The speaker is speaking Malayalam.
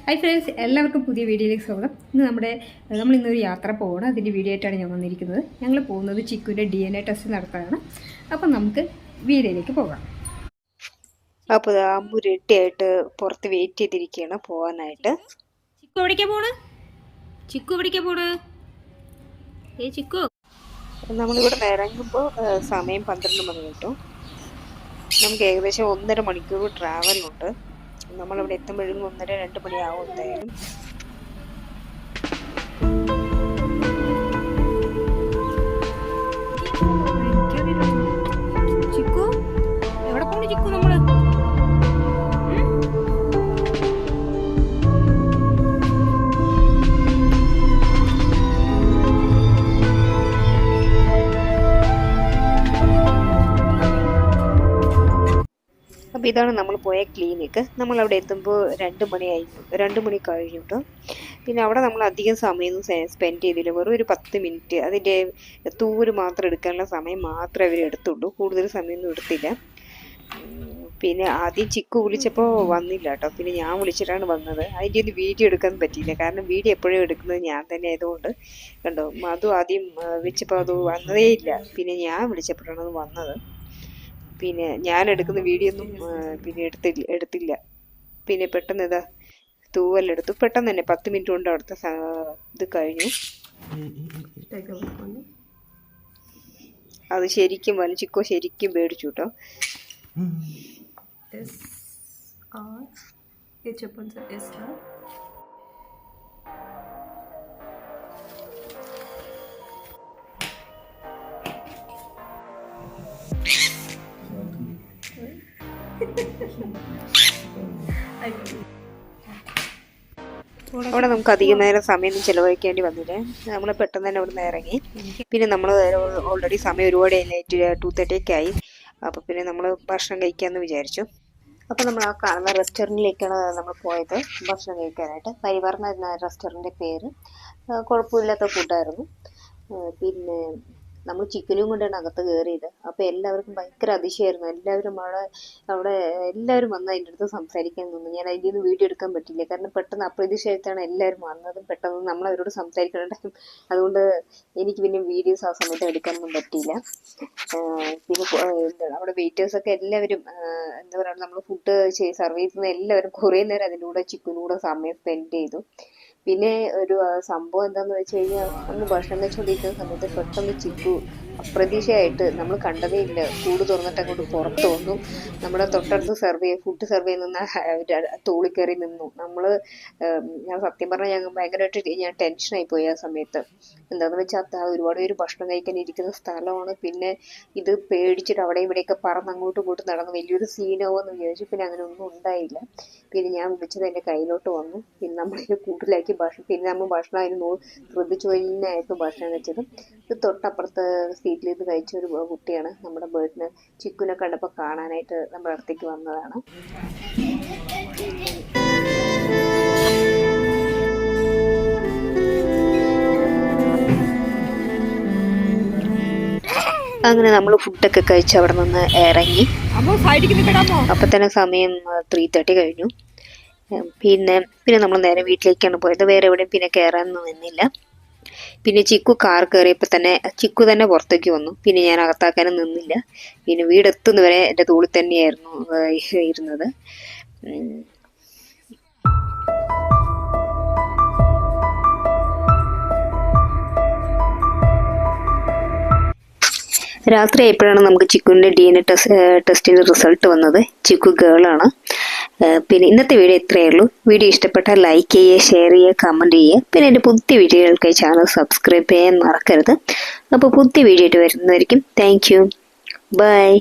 ഹായ് ഫ്രണ്ട്സ്, എല്ലാവർക്കും പുതിയ വീഡിയോയിലേക്ക് സ്വാഗതം. നമ്മളിന്നൊരു യാത്ര പോകണം. അതിൻ്റെ വീഡിയോ ആയിട്ടാണ് ഞാൻ വന്നിരിക്കുന്നത്. ഞങ്ങൾ പോകുന്നത് ചിക്കുവിൻ്റെ DNA ടെസ്റ്റ് നടത്താനാണ്. അപ്പം നമുക്ക് വീഡിയോയിലേക്ക് പോകാം. അപ്പോൾ അമ്മു റെഡിയായിട്ട് പുറത്ത് വെയിറ്റ് ചെയ്തിരിക്കുകയാണ് പോകാനായിട്ട്. ചിക്കു എവിടേക്കാ പോണ്? ചിക്കു എവിടേക്കാ പോണ്? ചിക്കു, നമ്മളിവിടെ നിന്ന് ഇറങ്ങുമ്പോൾ സമയം 12 മണി കിട്ടും. നമുക്ക് ഏകദേശം 1.5 മണിക്കൂർ ട്രാവലുണ്ട്. നമ്മളിവിടെ എത്തുമ്പോഴും 1.5-2 മണിയാവും എന്തായാലും. ചിക്കു എവിടെ പോണ്? ചിക്കു നമ്മള് അപ്പോൾ ഇതാണ് നമ്മൾ പോയ ക്ലിനിക്ക്. നമ്മളവിടെ എത്തുമ്പോൾ 2 മണി കഴിഞ്ഞിട്ട്. പിന്നെ അവിടെ നമ്മൾ അധികം സമയമൊന്നും സ്പെൻഡ് ചെയ്തില്ല. വെറും ഒരു 10 മിനിറ്റ് അതിൻ്റെ തൂര് മാത്രം എടുക്കാനുള്ള സമയം മാത്രമേ അവർ എടുത്തുള്ളൂ. കൂടുതൽ സമയമൊന്നും എടുത്തില്ല. പിന്നെ ആദ്യം ചിക്കു വിളിച്ചപ്പോൾ വന്നില്ല കേട്ടോ. പിന്നെ ഞാൻ വിളിച്ചിട്ടാണ് വന്നത്. അതിൻ്റെ ഒരു വീഡിയോ എടുക്കാൻ പറ്റിയില്ല. കാരണം വീഡിയോ എപ്പോഴും എടുക്കുന്നത് ഞാൻ തന്നെ ആയതുകൊണ്ട്. കണ്ടോ, മധു ആദ്യം വെച്ചപ്പോൾ അത് വന്നതേ ഇല്ല. പിന്നെ ഞാൻ വിളിച്ചപ്പോഴാണ് അത് വന്നത്. പിന്നെ ഞാൻ എടുക്കുന്ന വീഡിയോ ഒന്നും പിന്നെ എടുത്തില്ല. പിന്നെ പെട്ടെന്ന് ഇതാ തൂവലെടുത്തു. പെട്ടെന്ന് തന്നെ 10 മിനിറ്റ് കൊണ്ട് അവിടുത്തെ ഇത് കഴിഞ്ഞു. അത് ശരിക്കും വലിച്ചിക്കോ ശരിക്കും പേടിച്ചു കേട്ടോ. അവിടെ നമുക്ക് അധികം നേരം സമയമൊന്നും ചിലവഴിക്കേണ്ടി വന്നില്ല. നമ്മൾ പെട്ടെന്ന് തന്നെ അവിടെ നിന്ന് ഇറങ്ങി. പിന്നെ നമ്മൾ ഓൾറെഡി സമയം ഒരുപാട് ലേറ്റ് 2:30 ആയി. അപ്പോൾ പിന്നെ നമ്മൾ ഭക്ഷണം കഴിക്കാമെന്ന് വിചാരിച്ചു. അപ്പോൾ നമ്മൾ ആ കാണുന്ന റെസ്റ്റോറൻറ്റിലേക്കാണ് നമ്മൾ പോയത് ഭക്ഷണം കഴിക്കാനായിട്ട്. പരിവാർന്ന റെസ്റ്റോറൻറ്റിൻ്റെ പേര്. കുഴപ്പമില്ലാത്ത ഫുഡായിരുന്നു. പിന്നെ നമ്മൾ ചിക്കനും കൊണ്ടാണ് അകത്ത് കയറിയത്. അപ്പോൾ എല്ലാവർക്കും ഭയങ്കര അതിശയമായിരുന്നു. അവിടെ എല്ലാവരും വന്ന് അതിൻ്റെ അടുത്ത് സംസാരിക്കാൻ നിന്നു. ഞാൻ അതിൻ്റെ ഒന്നും വീഡിയോ എടുക്കാൻ പറ്റില്ല. കാരണം പെട്ടെന്ന് അപ്രതീക്ഷിതമായിട്ടാണ് എല്ലാവരും വന്നതും പെട്ടെന്ന് നമ്മൾ അവരോട് സംസാരിക്കുന്നുണ്ടായിരുന്നു. അതുകൊണ്ട് എനിക്ക് പിന്നെ വീഡിയോസ് ആ സമയത്ത് എടുക്കാനൊന്നും പറ്റിയില്ല. പിന്നെ അവിടെ വെയിറ്റേഴ്സൊക്കെ എല്ലാവരും എന്താ പറയുക, നമ്മൾ ഫുഡ് സർവ് ചെയ്യുന്ന എല്ലാവരും കുറേ നേരം അതിലൂടെ ചിക്കനൂടെ സമയം സ്പെൻഡ് ചെയ്തു. പിന്നെ ഒരു സംഭവം എന്താണെന്ന് വെച്ച് കഴിഞ്ഞാൽ, നമ്മൾ ഭക്ഷണം കഴിച്ചുകൊണ്ടിരിക്കുന്ന സമയത്ത് പെട്ടെന്ന് ചിക്കു അപ്രതീക്ഷയായിട്ട്, നമ്മൾ കണ്ടതേ ഇല്ല, കൂട് തുറന്നിട്ട് അങ്ങോട്ട് പുറത്ത് വന്നു. നമ്മുടെ തൊട്ടടുത്ത് ഫുഡ് സെർവ് ചെയ്യുന്ന തോളി കയറി നിന്നു. ഞാൻ സത്യം പറഞ്ഞാൽ ഭയങ്കരമായിട്ട് ഞാൻ ടെൻഷനായി പോയി ആ സമയത്ത്. എന്താണെന്ന് വെച്ചാൽ ഒരുപാട് പേര് ഭക്ഷണം കഴിക്കാൻ ഇരിക്കുന്ന സ്ഥലമാണ്. പിന്നെ ഇത് പേടിച്ചിട്ട് അവിടെ ഇവിടെയൊക്കെ പറന്ന് അങ്ങോട്ടും ഇങ്ങോട്ടും നടന്ന് വലിയൊരു സീനാവോ എന്ന് വിചാരിച്ചു. പിന്നെ അങ്ങനെ ഒന്നും ഉണ്ടായില്ല. പിന്നെ ഞാൻ വിളിച്ചത് എൻ്റെ കയ്യിലോട്ട് വന്നു. പിന്നെ നമ്മളിത് കൂട്ടിലാക്കി പിന്നെ നമ്മൾ ഭക്ഷണം അതിന് ശ്രദ്ധിച്ചു കഴിഞ്ഞായിരുന്നു ഭക്ഷണം കഴിച്ചത്. ഇത് തൊട്ടപ്പുറത്ത് സീറ്റിൽ ഇത് കഴിച്ച ഒരു കുട്ടിയാണ്. നമ്മുടെ ബേർഡിനെ ചിക്കുനെ കണ്ടപ്പോൾ കാണാനായിട്ട് നമ്മുടെ അടുത്തേക്ക് വന്നതാണ്. അങ്ങനെ നമ്മൾ ഫുഡൊക്കെ കഴിച്ച് അവിടെ നിന്ന് ഇറങ്ങി. അപ്പം തന്നെ സമയം 3:30 കഴിഞ്ഞു. പിന്നെ നമ്മൾ നേരെ വീട്ടിലേക്കാണ് പോയത്. വേറെ എവിടെയും പിന്നെ കയറാനൊന്നും നിന്നില്ല. പിന്നെ ചിക്കു കാർ കയറിയപ്പോൾ തന്നെ ചിക്കു തന്നെ പുറത്തേക്ക് വന്നു. പിന്നെ ഞാൻ അകത്താക്കാനും നിന്നില്ല. പിന്നെ വീടെത്തുന്നവരെ എൻ്റെ തോളിൽ തന്നെയായിരുന്നു ഇരുന്നത്. രാത്രി ആയപ്പോഴാണ് നമുക്ക് ചിക്കുവിൻ്റെ DNA ടെസ്റ്റിൻ്റെ റിസൾട്ട് വന്നത്. ചിക്കു ഗേളാണ്. പിന്നെ ഇന്നത്തെ വീഡിയോ ഇത്രയേ ഉള്ളൂ. വീഡിയോ ഇഷ്ടപ്പെട്ടാൽ ലൈക്ക് ചെയ്യുക, ഷെയർ ചെയ്യുക, കമൻറ്റ് ചെയ്യുക. പിന്നെ എൻ്റെ പുതിയ വീഡിയോകൾക്കായി ചാനൽ സബ്സ്ക്രൈബ് ചെയ്യാൻ മറക്കരുത്. അപ്പോൾ പുതിയ വീഡിയോ ആയിട്ട് വരുന്നതായിരിക്കും. Thank you. ബൈ.